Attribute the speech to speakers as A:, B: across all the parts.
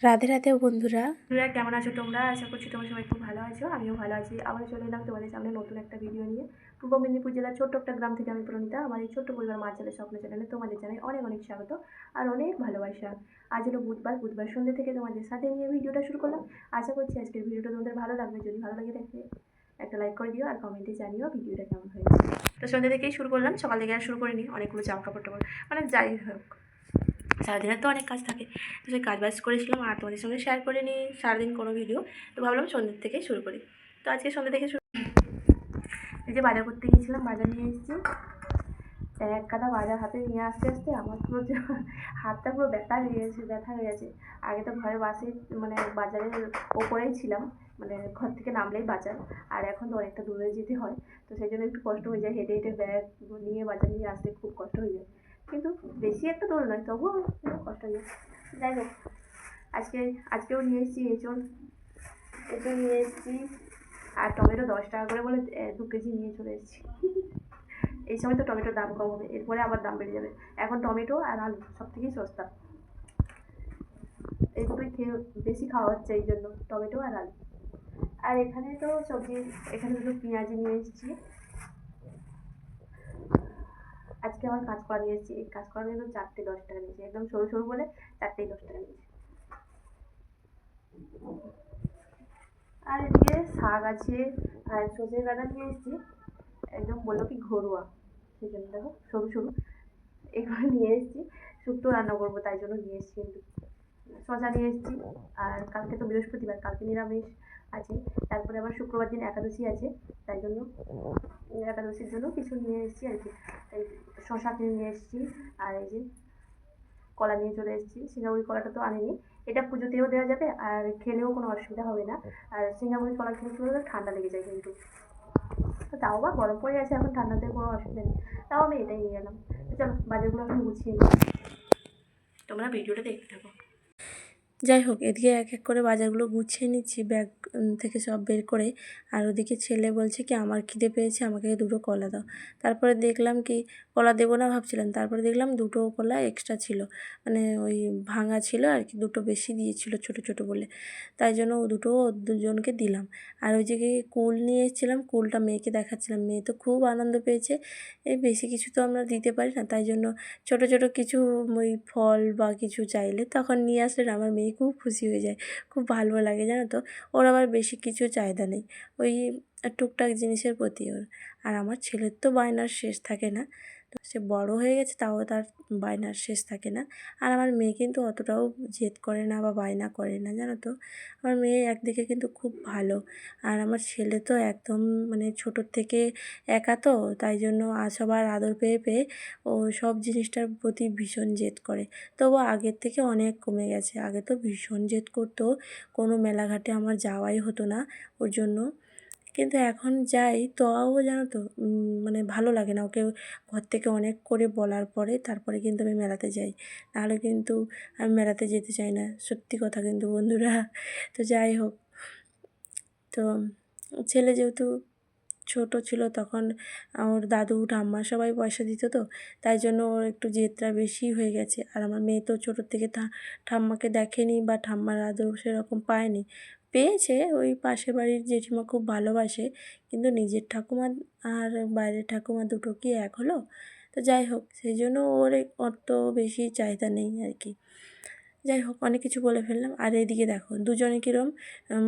A: রাধে রাধে বন্ধুরা।
B: কেমন আছো তোমরা? আশা করছি তোমরা সবাই খুব ভালো আছো। আমিও ভালো আছি। আবার চলে এলাম তোমাদের সামনে নতুন একটা ভিডিও নিয়ে। পূর্ব মেদিনীপুর জেলার ছোট্ট একটা গ্রাম থেকে আমি প্রণীতা। আমার এই ছোট্ট পরিবার মা ছেলে স্বপ্ন চ্যানেলে তোমাদের জানাই অনেক অনেক স্বাগত আর অনেক ভালোবাসা। আজ হলো বুধবার সন্ধ্যে থেকে তোমাদের সাথে নিয়ে ভিডিওটা শুরু করলাম। আশা করছি আজকের ভিডিওটা তোমাদের ভালো লাগবে। যদি ভালো লাগে থাকে একটা লাইক করে দিও আর কমেন্টে জানিও ভিডিওটা কেমন হয়েছে। তো সন্ধ্যে থেকেই শুরু করলাম, সকাল থেকে আর শুরু করিনি। অনেকগুলো জামা কাপড় টাপড় মানে যাই হোক, সারাদিনের তো অনেক কাজ থাকে, তো সেই কাজ বাজ করেছিলাম আর তোমাদের সঙ্গে শেয়ার করে নিই সারাদিন কোনো ভিডিও। তো ভাবলাম সন্ধ্যের থেকেই শুরু করি। তো আজকে সন্ধ্যে থেকে শুরু, এই যে বাজার করতে গিয়েছিলাম, বাজার নিয়ে এসেছি। এক গাদা বাজার হাতে নিয়ে আসতে আসতে আমার পুরো হাতটা পুরো ব্যথা হয়ে গেছে। আগে তো ঘরে বাসে মানে বাজারের ওপরেই ছিলাম, মানে ঘর থেকে নামলেই বাজার। আর এখন তো অনেকটা দূরে যেতে হয়, তো সেই জন্য একটু কষ্ট হয়ে যায়। হেঁটে হেঁটে ব্যাগ নিয়ে বাজার নিয়ে আসতে খুব কষ্ট হয়ে যায়, কিন্তু বেশি একটা দূর নয়, তবুও কষ্ট হয়ে যায়। যাই হোক, আজকেও নিয়ে এসেছি এঁচড় নিয়ে এসেছি। আর টমেটো 10 টাকা করে বলে 2 কেজি নিয়ে চলে এসেছি। এই সময় তো টমেটোর দাম কম হবে, এরপরে আবার দাম বেড়ে যাবে। এখন টমেটো আর আলু সব থেকেই সস্তা, এই দুটোই বেশি খাওয়া হচ্ছে, এই জন্য টমেটো আর আলু। আর এখানে তো সবজি, এখানে দুটো পেঁয়াজি নিয়ে এসেছি। আজকে আমার কাঁচকলা নিয়ে এসেছি। এই কাঁচকলা কিন্তু 4টে 10 টাকা নিয়েছে, একদম সরু সরু বলে 4টেই 10 টাকা নিয়েছে। আর এদিকে শাক আছে আর সজনে ডাঁটা নিয়ে এসেছি, একদম বললো কি ঘরোয়া, সেই জন্য দেখো সরু সরু এগুলো নিয়ে এসেছি। শুক্তো রান্না করবো তাই জন্য নিয়ে এসেছি। কিন্তু শসা নিয়ে এসেছি। আর কালকে তো বৃহস্পতিবার, কালকে নিরামিষ আছে। তারপরে আবার শুক্রবার দিন একাদশী আছে, তাই জন্য একাদশীর জন্য কিছু নিয়ে এসেছি আর কি। এই শসা কিনে নিয়ে এসেছি। আর এই যে কলা নিয়ে চলে এসেছি। সিঙ্গাপুরি কলাটা তো আনিনি, এটা পুজোতেও দেওয়া যাবে আর খেলেও কোনো অসুবিধা হবে না। আর সিঙ্গাপুরি কলা খেলে কী বলতো, ঠান্ডা লেগে যায় কিন্তু। তো তাও বা গরম পড়ে গেছে, এখন ঠান্ডাতে কোনো অসুবিধা নেই, তাও আমি এটাই নিয়ে এলাম। তো চলো বাজারগুলো আমি গুছিয়ে নিই, তোমরা ভিডিওটা দেখতে থাকো।
A: যাই হোক, এদিকে এক এক করে বাজারগুলো গুছিয়ে নিচ্ছি ব্যাগ থেকে সব বের করে। আর ওদিকে ছেলে বলছে কি আমার খিদে পেয়েছে, আমাকে 2টো কলা দাও। তারপরে দেখলাম কি কলা দেবো না ভাবছিলাম, তারপরে দেখলাম 2টো কলা এক্সট্রা ছিল, মানে ওই ভাঙা ছিল আর কি, 2টো বেশি দিয়েছিল ছোট ছোট বলে, তাই জন্য ও 2টো দুজনকে দিলাম। আর ওই যে কুল নিয়ে এসেছিলাম, কুলটা মেয়েকে দেখাচ্ছিলাম, মেয়ে তো খুব আনন্দ পেয়েছে। এই বেশি কিছু তো আমরা দিতে পারি না, তাই জন্য ছোট ছোট কিছু ওই ফল বা কিছু চাইলে তখন নিয়ে আসলে আমার মেয়ে খুব খুশি হয়ে যায়, খুব ভালো লাগে জানো তো। ওর আবার বেশি কিছু চাহিদা নেই, ওই টুকটাক জিনিসের প্রতি ওর। আর আমার ছেলের তো বায়নার শেষ থাকে না, তো সে বড় হয়ে গেছে তাও তার বায়নার শেষ থাকে না। আর আমার মেয়ে কিন্তু অতটাও জেদ করে না বা বায়না করে না জানো তো। আমার মেয়ে একদিকে কিন্তু খুব ভালো। আর আমার ছেলে তো একদম মানে ছোটোর থেকে একা তো, তাই জন্য সবার আদর পেয়ে পেয়ে ও সব জিনিসটার প্রতি ভীষণ জেদ করে। তবু আগের থেকে অনেক কমে গেছে, আগে তো ভীষণ জেদ করতো, কোনো মেলাঘাটে আমার যাওয়াই হতো না ওর জন্য। কিন্তু এখন যাই তাও জানো তো মানে ভালো লাগে না ওকে, ঘর থেকে অনেক করে বলার পরে তারপরে কিন্তু আমি মেলাতে যাই, নাহলে কিন্তু আমি মেলাতে যেতে চাই না, সত্যি কথা কিন্তু বন্ধুরা। তো যাই হোক, তো ছেলে যেহেতু ছোট ছিল তখন ওর দাদু ঠাম্মা সবাই পয়সা দিত, তো তাই জন্য ওর একটু জেদটা বেশি হয়ে গেছে। আর আমার মেয়ে তো ছোটোর থেকে ঠাম্মাকে দেখেনি বা ঠাম্মার আদর সেরকম পায়নি, পেয়েছে ওই পাশের বাড়ির জেঠিমা খুব ভালোবাসে, কিন্তু নিজের ঠাকুমা আর বাইরের ঠাকুমা দুটো কি এক হলো? তো যাই হোক, সেই জন্য ওর অত বেশি চাহিদা নেই আর কি। যাই হোক, অনেক কিছু বলে ফেললাম। আর এইদিকে দেখো দুজনে কীরকম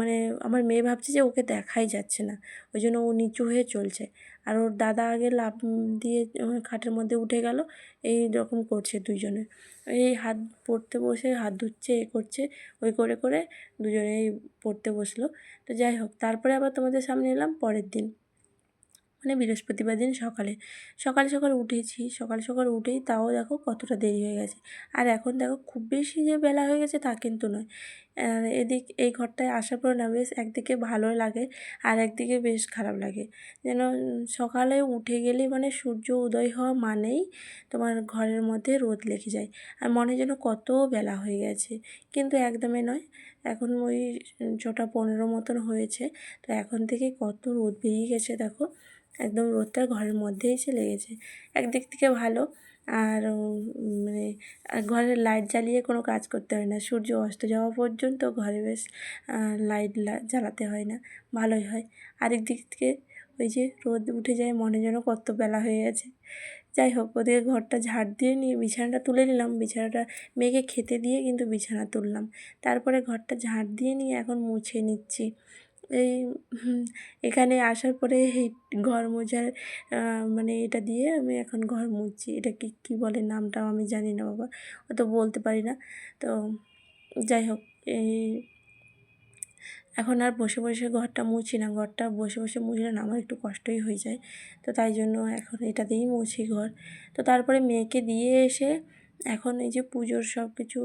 A: মানে আমার মেয়ে ভাবছে যে ওকে দেখাই যাচ্ছে না, ওই জন্য ও নিচু হয়ে চলছে। আর ওর দাদা আগে লাফ দিয়ে খাটের মধ্যে উঠে গেল, এই রকম করছে দুইজনে। এই হাত পড়তে বসে হাত ধুচ্ছে, এ করছে, ওই করে করে দুজনেই পড়তে বসলো। তো যাই হোক, তারপরে আবার তোমাদের সামনে এলাম পরের দিন, মানে বৃহস্পতিবার দিন সকালে সকাল সকাল উঠেছি। সকাল সকাল উঠেই তাও দেখো কতটা দেরি হয়ে গেছে। আর এখন দেখো খুব বেশি যে বেলা হয়ে গেছে তা কিন্তু নয়। আর এই ঘরটায় আসার পর না বেশ একদিকে ভালো লাগে আর একদিকে বেশ খারাপ লাগে, যেন সকালে উঠে গেলেই মানে সূর্য উদয় হওয়া মানেই তোমার ঘরের মধ্যে রোদ লেগে যায়, আর মনে হয় যেন কত বেলা হয়ে গেছে, কিন্তু একদমই নয়। এখন ওই 6টা 15 মতন হয়েছে, তো এখন থেকে কত রোদ বেরিয়ে গেছে দেখো, একদম রোদটা ঘরের মধ্যেই এসে লেগেছে। একদিক থেকে ভালো, আর মানে ঘরের লাইট জ্বালিয়ে কোনো কাজ করতে হয় না, সূর্য অস্ত যাওয়া পর্যন্ত ঘরে বেশ লাইট জ্বালাতে হয় না, ভালোই হয়। আরেক দিক থেকে ওই যে রোদ উঠে যায়, মনে যেন কত বেলা হয়ে গেছে। যাই হোক, ওদিকে ঘরটা ঝাড় দিয়ে নিয়ে বিছানাটা তুলে নিলাম, বিছানাটা মেয়েকে খেতে দিয়ে কিন্তু বিছানা তুললাম, তারপরে ঘরটা ঝাড় দিয়ে নিয়ে এখন মুছে নিচ্ছি। এই এখানে আসার পরে এই ঘর মোছার মানে এটা দিয়ে আমি এখন ঘর মুছছি। এটা কী বলে নামটাও আমি জানি না বাবা, অত বলতে পারি না। তো যাই হোক, এই এখন আর বসে বসে ঘরটা মুছি না, ঘরটা বসে বসে মুছলে না আমার একটু কষ্টই হয়ে যায়, তো তাই জন্য এখন এটা দিয়েই মুছি ঘর। তো তারপরে মেয়েকে দিয়ে এসে এখন এই যে পুজোর সব কিছু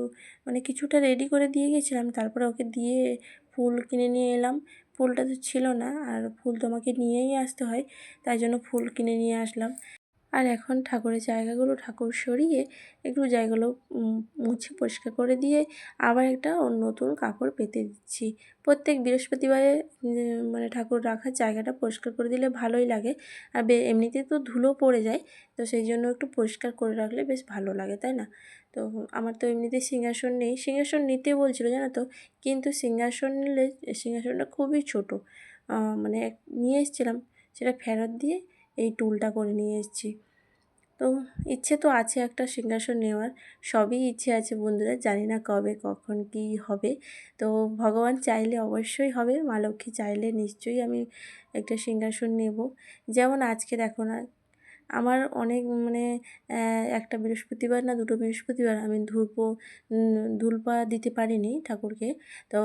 A: মানে কিছুটা রেডি করে দিয়ে গেছিলাম, তারপরে ওকে দিয়ে ফুল কিনে নিয়ে এলাম। ফুলটা তো ছিল না, আর ফুল তো আমাকে নিয়েই আসতে হয়, তাই জন্য ফুল কিনে নিয়ে আসলাম। আর এখন ঠাকুরের জায়গাগুলো ঠাকুর সরিয়ে একটু জায়গাগুলো মুছে পরিষ্কার করে দিয়ে আবার একটা নতুন কাপড় পেতে দিচ্ছি। প্রত্যেক বৃহস্পতিবারে মানে ঠাকুর রাখার জায়গাটা পরিষ্কার করে দিলে ভালোই লাগে। আর এমনিতে তো ধুলো পড়ে যায়, তো সেই জন্য একটু পরিষ্কার করে রাখলে বেশ ভালো লাগে, তাই না? তো আমার তো এমনিতেই সিংহাসন নেই, সিংহাসন নিতে বলছিল জানো তো, কিন্তু সিংহাসন নিলে সিংহাসনটা খুবই ছোটো, মানে নিয়ে এসেছিলাম, সেটা ফেরত দিয়ে এই টুলটা করে নিয়ে এসেছি। তো ইচ্ছে তো আছে একটা সিংহাসন নেওয়ার, সবই ইচ্ছে আছে বন্ধুরা, জানি না কবে কখন কি হবে। তো ভগবান চাইলে অবশ্যই হবে, মা লক্ষ্মী চাইলে নিশ্চয়ই আমি একটা সিংহাসন নেব। যেমন আজকে দেখো না, আমার অনেক মানে একটা বৃহস্পতিবার না দুটো বৃহস্পতিবার আমি ধূপা দিতে পারিনি ঠাকুরকে। তো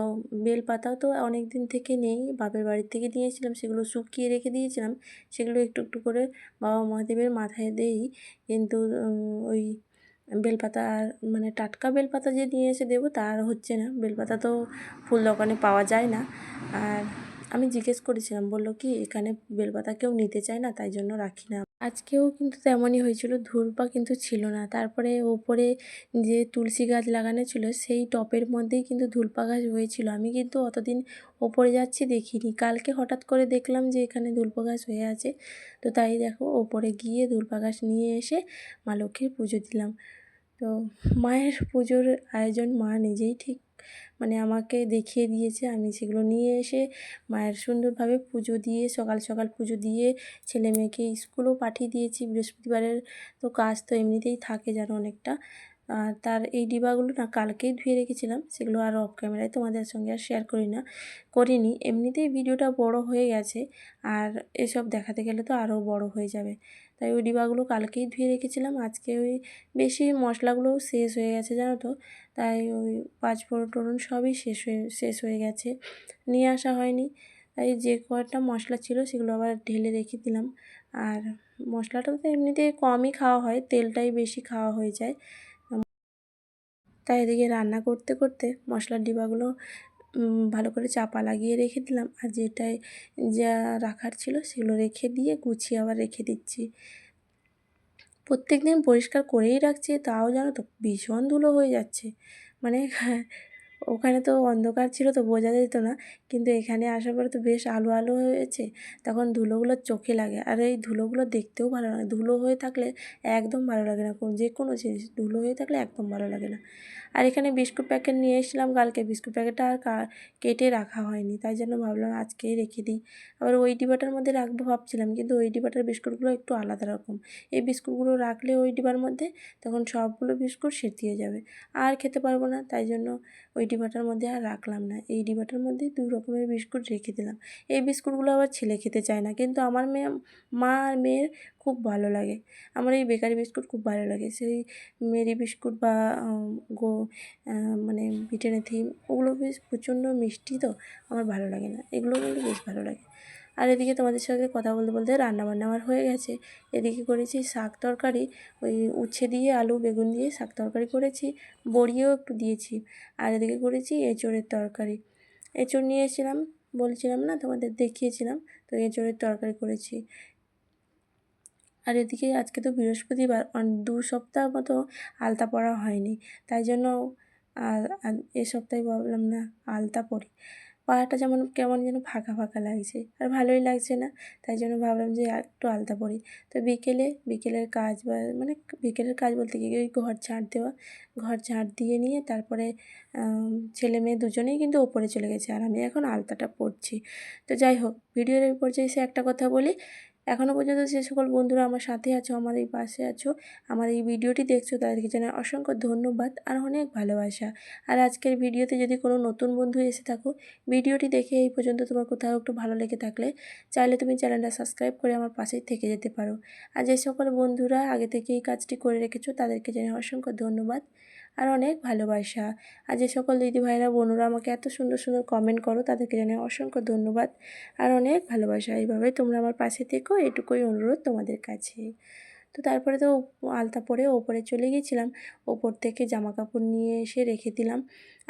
A: বেলপাতাও তো অনেক দিন থেকে নেই, বাপের বাড়ির থেকে নিয়েছিলাম, সেগুলো শুকিয়ে রেখে দিয়েছিলাম, সেগুলো একটু একটু করে বাবা মহাদেবের মাথায় দেই। কিন্তু ওই বেলপাতা আর মানে টাটকা বেলপাতা যে নিয়ে এসে দেবো তা আর হচ্ছে না, বেলপাতা তো ফুল দোকানে পাওয়া যায় না। আর আমি জিজ্ঞেস করেছিলাম, বললো কি এখানে বেলপাতা কেউ নিতে চায় না, তাই জন্য রাখি না। আজকেও কিন্তু তেমনই হয়েছিল, ধূপা কিন্তু ছিল না। তারপরে ওপরে যে তুলসী গাছ লাগানো ছিল সেই টবের মধ্যেই কিন্তু ধূপা গাছ হয়েছিল, আমি কিন্তু অতদিন ওপরে যাচ্ছি দেখিনি, কালকে হঠাৎ করে দেখলাম যে এখানে ধূপা গাছ হয়ে আছে। তো তাই দেখো ওপরে গিয়ে ধূপা গাছ নিয়ে এসে মা লক্ষ্মীর পুজো দিলাম। তো মায়ের পুজোর আয়োজন মা নিজেই ঠিক মানে আমাকে দেখিয়ে দিয়েছে, আমি সেগুলো নিয়ে এসে মায়ের সুন্দরভাবে পুজো দিয়ে সকাল সকাল পুজো দিয়ে ছেলে মেয়েকে স্কুলও পাঠিয়ে দিয়েছি। বৃহস্পতিবারের তো কাজ তো এমনিতেই থাকে জানো অনেকটা। আর তার এই ডিবাগুলো না কালকেই ধুয়ে রেখেছিলাম, সেগুলো আর অফ ক্যামেরায় তোমাদের সঙ্গে আর শেয়ার করিনি, এমনিতেই ভিডিওটা বড় হয়ে গেছে, আর এসব দেখাতে গেলে তো আরও বড় হয়ে যাবে, তাই ওই ডিবাগুলো কালকেই ধুয়ে রেখেছিলাম। আজকে ওই বেশি মশলাগুলোও শেষ হয়ে গেছে জানো তো, তাই ওই পাঁচফোড়ন টোড়ন সবই শেষ হয়ে গেছে, নিয়ে আসা হয়নি। তাই যে কয়টা মশলা ছিল সেগুলো আবার ঢেলে রেখে দিলাম। আর মশলাটা তো এমনিতে কমই খাওয়া হয়, তেলটাই বেশি খাওয়া হয়ে যায়, তাই এদিকে রান্না করতে করতে মশলার ডিবাগুলো ভালো করে চাপা লাগিয়ে রেখে দিলাম, আর যেটায় যা রাখার ছিল সেগুলো রেখে দিয়ে গুছিয়ে আবার রেখে দিচ্ছি। প্রত্যেক দিন পরিষ্কার করেই রাখছি, তাও জানো তো ভীষণ ধুলো হয়ে যাচ্ছে। মানে ওখানে তো অন্ধকার ছিল তো বোঝা যেত না, কিন্তু এখানে আসার পরে তো বেশ আলো আলো হয়েছে, তখন ধুলোগুলো চোখে লাগে, আর এই ধুলোগুলো দেখতেও ভালো লাগে, ধুলো হয়ে থাকলে একদম ভালো লাগে না, যে কোনো জিনিস ধুলো হয়ে থাকলে একদম ভালো লাগে না। আর এখানে বিস্কুট প্যাকেট নিয়ে এসেছিলাম কালকে, বিস্কুট প্যাকেটটা আর কেটে রাখা হয়নি, তাই জন্য ভাবলাম আজকেই রেখে দিই। আবার ওই ডিবাটার মধ্যে রাখবো ভাবছিলাম, কিন্তু ওই ডিবাটার বিস্কুটগুলো একটু আলাদা রকম, এই বিস্কুটগুলো রাখলে ওই ডিবার মধ্যে তখন সবগুলো বিস্কুট সেটিয়ে যাবে, আর খেতে পারবো না, তাই জন্য ওই ডিবাটার মধ্যে আর রাখলাম না, এই ডিবাটার মধ্যে দু রকমের বিস্কুট রেখে দিলাম। এই বিস্কুটগুলো আবার ছেলে খেতে চায় না, কিন্তু আমার মা আর মেয়ের খুব ভালো লাগে, আমার এই বেকারি বিস্কুট খুব ভালো লাগে, সেই মেরি বিস্কুট বা মানে ব্রিটানিয়া থিম, ওগুলো বেশ প্রচণ্ড মিষ্টি, তো আমার ভালো লাগে না, এগুলো কিন্তু বেশ ভালো লাগে। আর এদিকে তোমাদের সঙ্গে কথা বলতে বলতে রান্নাবান্না আমার হয়ে গেছে। এদিকে করেছি শাক তরকারি, ওই উচ্ছে দিয়ে আলু বেগুন দিয়ে শাক তরকারি করেছি, বড়িও একটু দিয়েছি। আর এদিকে করেছি এঁচোড়ের তরকারি, এঁচোড় নিয়ে এসেছিলাম, বলছিলাম না তোমাদের দেখিয়েছিলাম, তো এঁচোড়ের তরকারি করেছি। আর এদিকে আজকে তো বৃহস্পতিবার, 2 সপ্তাহ মতো আলতা পরা হয়নি, তাই জন্য আর এ সপ্তাহে ভাবলাম না আলতা পরি। পাড়াটা যেমন কেমন যেন ফাঁকা ফাঁকা লাগছে, আর ভালোই লাগছে না। তাই জন্য ভাবলাম যে একটু আলতা পরি। তো বিকেলের কাজ মানে বিকেলের কাজ বলতে কি ওই ঘর ঝাঁট দেওয়া, ঘর ঝাঁট দিয়ে নিয়ে তারপরে ছেলে মেয়ে দুজনেই কিন্তু ওপরে চলে গেছে, আর আমি এখন আলতাটা পরছি। তো যাই হোক, ভিডিওর এই পর্যায়ে এসে একটা কথা বলি, এখনও পর্যন্ত যে সকল বন্ধুরা আমার সাথে আছো, আমার এই পাশে আছো, আমার এই ভিডিওটি দেখছো, তাদেরকে জানাই অসংখ্য ধন্যবাদ আর অনেক ভালোবাসা। আর আজকের ভিডিওতে যদি কোনো নতুন বন্ধু এসে থাকো, ভিডিওটি দেখে এই পর্যন্ত তোমার কোথাও একটু ভালো লেগে থাকলে চাইলে তুমি চ্যানেলটা সাবস্ক্রাইব করে আমার পাশেই থেকে যেতে পারো। আর যে সকল বন্ধুরা আগে থেকে এই কাজটি করে রেখেছো, তাদেরকে জানাই অসংখ্য ধন্যবাদ আর অনেক ভালোবাসা। আর যে সকল দিদিভাইরা বোনেরা আমাকে এত সুন্দর সুন্দর কমেন্ট করো, তাদেরকে জানাই অসংখ্য ধন্যবাদ আর অনেক ভালোবাসা। এইভাবে তোমরা আমার পাশে থেকো, এটুকুই অনুরোধ তোমাদের কাছে। তো তারপরে তো আলতা পরে ওপরে চলে গেছিলাম। ওপর থেকে জামা কাপড় নিয়ে এসে রেখে দিলাম,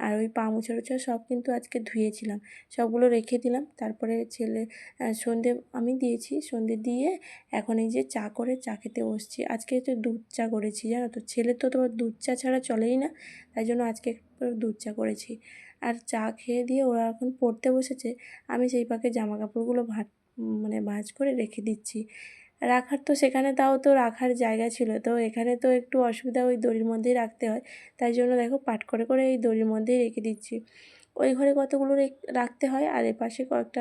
A: আর ওই পা মোছা সব কিন্তু আজকে ধুয়েছিলাম, সবগুলো রেখে দিলাম। তারপরে সন্ধে আমি দিয়েছি, সন্ধে দিয়ে এখন এই যে চা খেতে বসছি। আজকে তো দুধ চা করেছি, জানো তো, ছেলে তো তোমার দুধ চা ছাড়া চলেই না, তাই জন্য আজকে একটু দুধ চা করেছি। আর চা খেয়ে দিয়ে ওরা এখন পড়তে বসেছে, আমি সেই পাকে জামা কাপড়গুলো মানে ভাঁজ করে রেখে দিচ্ছি। রাখার তো সেখানে তাও তো রাখার জায়গা ছিল, তো এখানে তো একটু অসুবিধা, ওই দড়ির মধ্যেই রাখতে হয়। তাই জন্য দেখো পাট করে করে এই দড়ির মধ্যেই রেখে দিচ্ছি। ওই ঘরে কতগুলো রাখতে হয় আর এপাশে কয়েকটা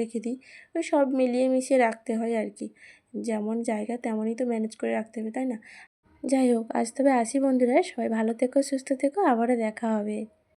A: রেখে দিই। ওই সব মিলিয়ে মিশিয়ে রাখতে হয় আর কি, যেমন জায়গা তেমনই তো ম্যানেজ করে রাখতে হবে, তাই না? যাই হোক, আজ তবে আসি বন্ধুরা, সবাই ভালো থেকো, সুস্থ থেকো, আবারও দেখা হবে।